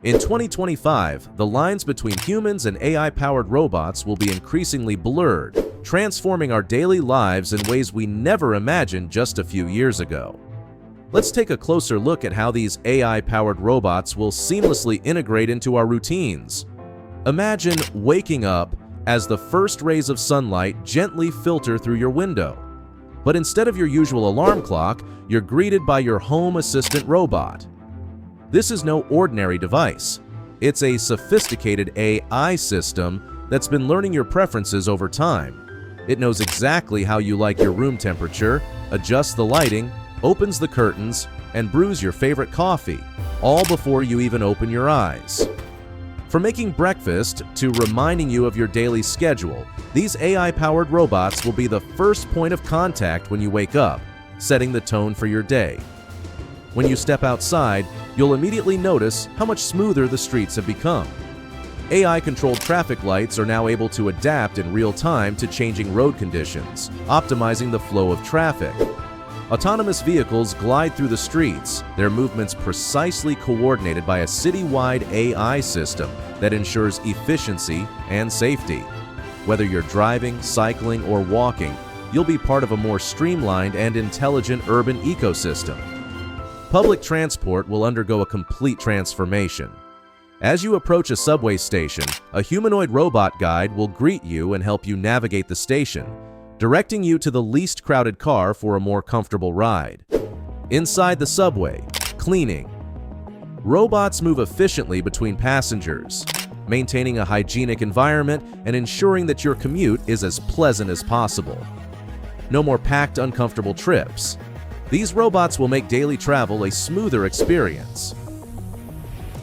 In 2025, the lines between humans and AI-powered robots will be increasingly blurred, transforming our daily lives in ways we never imagined just a few years ago. Let's take a closer look at how these AI-powered robots will seamlessly integrate into our routines. Imagine waking up as the first rays of sunlight gently filter through your window. But instead of your usual alarm clock, you're greeted by your home assistant robot. This is no ordinary device. It's a sophisticated AI system that's been learning your preferences over time. It knows exactly how you like your room temperature, adjusts the lighting, opens the curtains, and brews your favorite coffee, all before you even open your eyes. From making breakfast to reminding you of your daily schedule, these AI-powered robots will be the first point of contact when you wake up, setting the tone for your day. When you step outside, you'll immediately notice how much smoother the streets have become. AI-controlled traffic lights are now able to adapt in real time to changing road conditions, optimizing the flow of traffic. Autonomous vehicles glide through the streets, their movements precisely coordinated by a city-wide AI system that ensures efficiency and safety. Whether you're driving, cycling, or walking, you'll be part of a more streamlined and intelligent urban ecosystem. Public transport will undergo a complete transformation. As you approach a subway station, a humanoid robot guide will greet you and help you navigate the station, directing you to the least crowded car for a more comfortable ride. Inside the subway, cleaning. Robots move efficiently between passengers, maintaining a hygienic environment and ensuring that your commute is as pleasant as possible. No more packed, uncomfortable trips. These robots will make daily travel a smoother experience.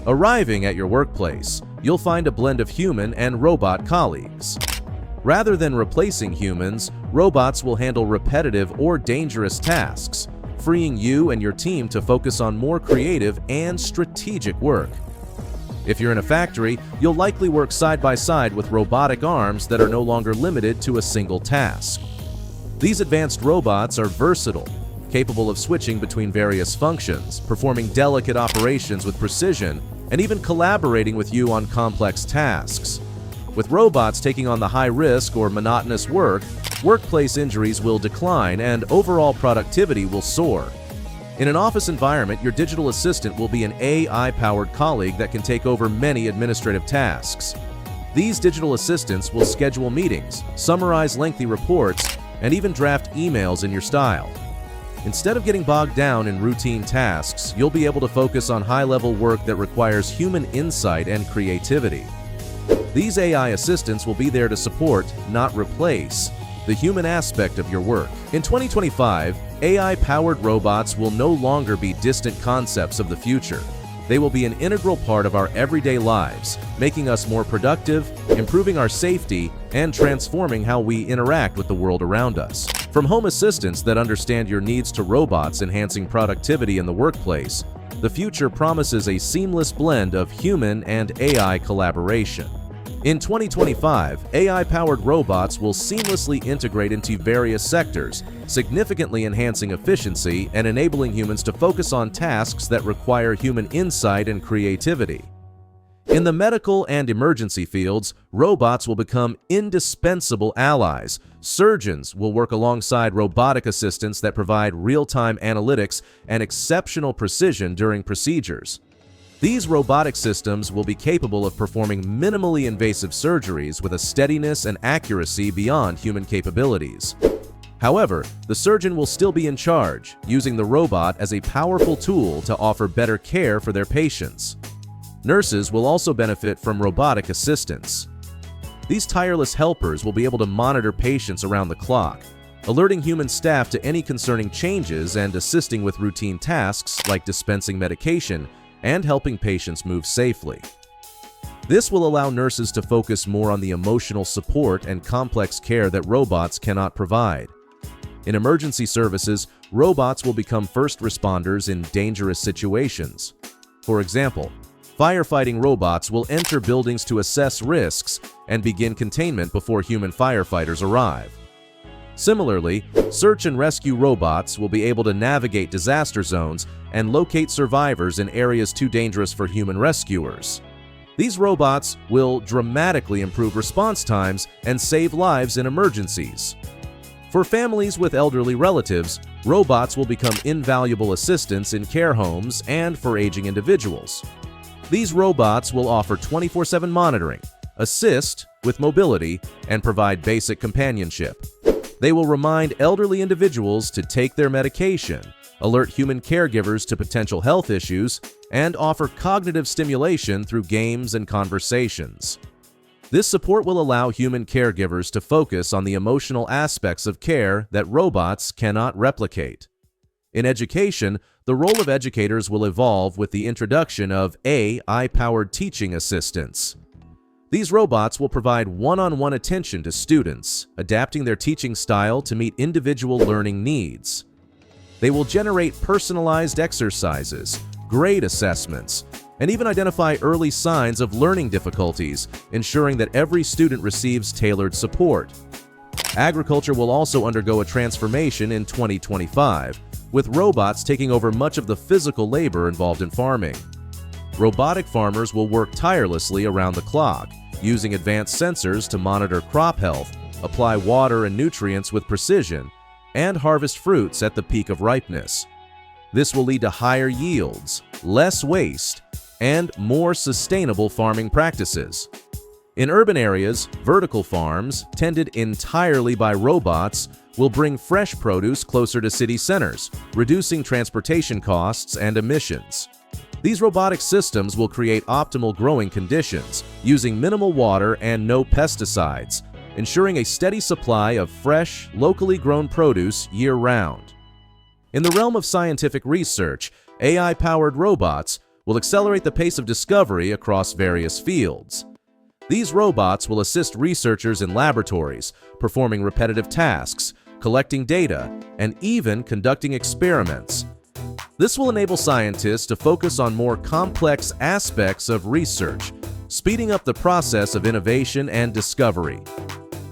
Arriving at your workplace, you'll find a blend of human and robot colleagues. Rather than replacing humans, robots will handle repetitive or dangerous tasks, freeing you and your team to focus on more creative and strategic work. If you're in a factory, you'll likely work side by side with robotic arms that are no longer limited to a single task. These advanced robots are versatile, capable of switching between various functions, performing delicate operations with precision, and even collaborating with you on complex tasks. With robots taking on the high-risk or monotonous work, workplace injuries will decline and overall productivity will soar. In an office environment, your digital assistant will be an AI-powered colleague that can take over many administrative tasks. These digital assistants will schedule meetings, summarize lengthy reports, and even draft emails in your style. Instead of getting bogged down in routine tasks, you'll be able to focus on high-level work that requires human insight and creativity. These AI assistants will be there to support, not replace, the human aspect of your work. In 2025, AI-powered robots will no longer be distant concepts of the future. They will be an integral part of our everyday lives, making us more productive, improving our safety, and transforming how we interact with the world around us. From home assistants that understand your needs to robots enhancing productivity in the workplace, the future promises a seamless blend of human and AI collaboration. In 2025, AI-powered robots will seamlessly integrate into various sectors, significantly enhancing efficiency and enabling humans to focus on tasks that require human insight and creativity. In the medical and emergency fields, robots will become indispensable allies. Surgeons will work alongside robotic assistants that provide real-time analytics and exceptional precision during procedures. These robotic systems will be capable of performing minimally invasive surgeries with a steadiness and accuracy beyond human capabilities. However, the surgeon will still be in charge, using the robot as a powerful tool to offer better care for their patients. Nurses will also benefit from robotic assistance. These tireless helpers will be able to monitor patients around the clock, alerting human staff to any concerning changes and assisting with routine tasks like dispensing medication and helping patients move safely. This will allow nurses to focus more on the emotional support and complex care that robots cannot provide. In emergency services, robots will become first responders in dangerous situations. For example, firefighting robots will enter buildings to assess risks and begin containment before human firefighters arrive. Similarly, search and rescue robots will be able to navigate disaster zones and locate survivors in areas too dangerous for human rescuers. These robots will dramatically improve response times and save lives in emergencies. For families with elderly relatives, robots will become invaluable assistants in care homes and for aging individuals. These robots will offer 24/7 monitoring, assist with mobility, and provide basic companionship. They will remind elderly individuals to take their medication, alert human caregivers to potential health issues, and offer cognitive stimulation through games and conversations. This support will allow human caregivers to focus on the emotional aspects of care that robots cannot replicate. In education, the role of educators will evolve with the introduction of AI-powered teaching assistants. These robots will provide one-on-one attention to students, adapting their teaching style to meet individual learning needs. They will generate personalized exercises, grade assessments, and even identify early signs of learning difficulties, ensuring that every student receives tailored support. Agriculture will also undergo a transformation in 2025, with robots taking over much of the physical labor involved in farming. Robotic farmers will work tirelessly around the clock, using advanced sensors to monitor crop health, apply water and nutrients with precision, and harvest fruits at the peak of ripeness. This will lead to higher yields, less waste, and more sustainable farming practices. In urban areas, vertical farms, tended entirely by robots, will bring fresh produce closer to city centers, reducing transportation costs and emissions. These robotic systems will create optimal growing conditions, using minimal water and no pesticides, ensuring a steady supply of fresh, locally grown produce year-round. In the realm of scientific research, AI-powered robots will accelerate the pace of discovery across various fields. These robots will assist researchers in laboratories, performing repetitive tasks, collecting data, and even conducting experiments. This will enable scientists to focus on more complex aspects of research, speeding up the process of innovation and discovery.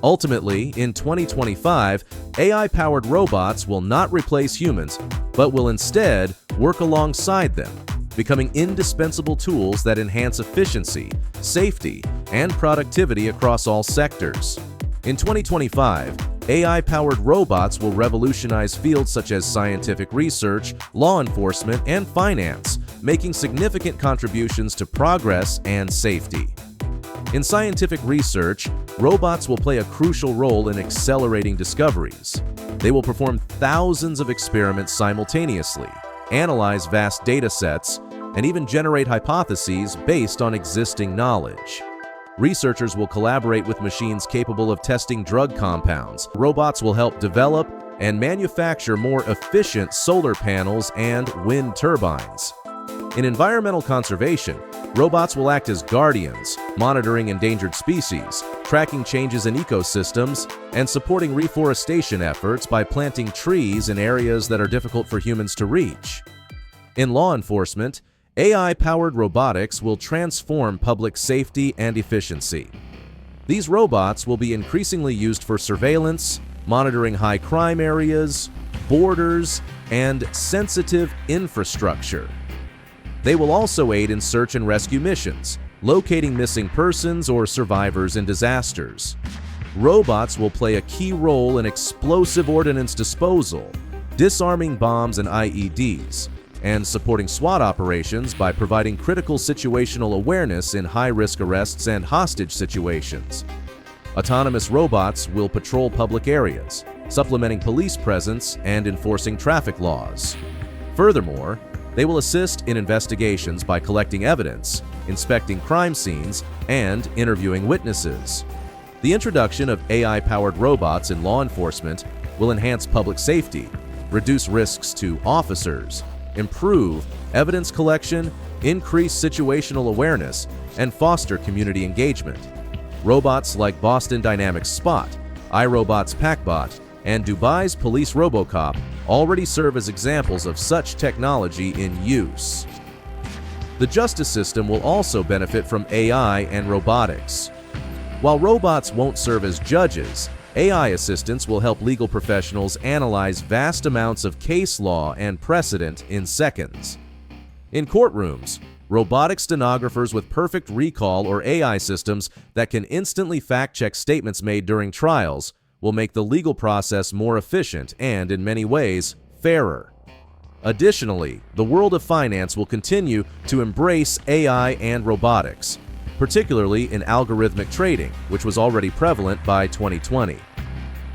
Ultimately, in 2025, AI-powered robots will not replace humans, but will instead work alongside them, becoming indispensable tools that enhance efficiency, safety, and productivity across all sectors. In 2025, AI-powered robots will revolutionize fields such as scientific research, law enforcement, and finance, making significant contributions to progress and safety. In scientific research, robots will play a crucial role in accelerating discoveries. They will perform thousands of experiments simultaneously, analyze vast data sets, and even generate hypotheses based on existing knowledge. Researchers will collaborate with machines capable of testing drug compounds. Robots will help develop and manufacture more efficient solar panels and wind turbines. In environmental conservation, robots will act as guardians, monitoring endangered species, tracking changes in ecosystems, and supporting reforestation efforts by planting trees in areas that are difficult for humans to reach. In law enforcement, AI-powered robotics will transform public safety and efficiency. These robots will be increasingly used for surveillance, monitoring high crime areas, borders, and sensitive infrastructure. They will also aid in search and rescue missions, locating missing persons or survivors in disasters. Robots will play a key role in explosive ordnance disposal, disarming bombs and IEDs, and supporting SWAT operations by providing critical situational awareness in high-risk arrests and hostage situations. Autonomous robots will patrol public areas, supplementing police presence and enforcing traffic laws. Furthermore, they will assist in investigations by collecting evidence, inspecting crime scenes, and interviewing witnesses. The introduction of AI-powered robots in law enforcement will enhance public safety, reduce risks to officers, improve evidence collection, increase situational awareness, and foster community engagement. Robots like Boston Dynamics Spot, iRobot's PackBot, and Dubai's Police RoboCop already serve as examples of such technology in use. The justice system will also benefit from AI and robotics. While robots won't serve as judges, AI assistants will help legal professionals analyze vast amounts of case law and precedent in seconds. In courtrooms, robotic stenographers with perfect recall or AI systems that can instantly fact-check statements made during trials will make the legal process more efficient and, in many ways, fairer. Additionally, the world of finance will continue to embrace AI and robotics, particularly in algorithmic trading, which was already prevalent by 2020.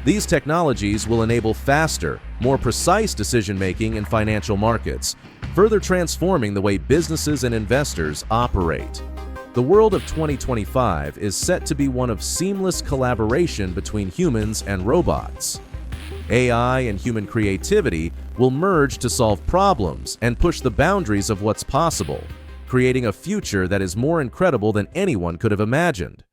These technologies will enable faster, more precise decision-making in financial markets, further transforming the way businesses and investors operate. The world of 2025 is set to be one of seamless collaboration between humans and robots. AI and human creativity will merge to solve problems and push the boundaries of what's possible, creating a future that is more incredible than anyone could have imagined.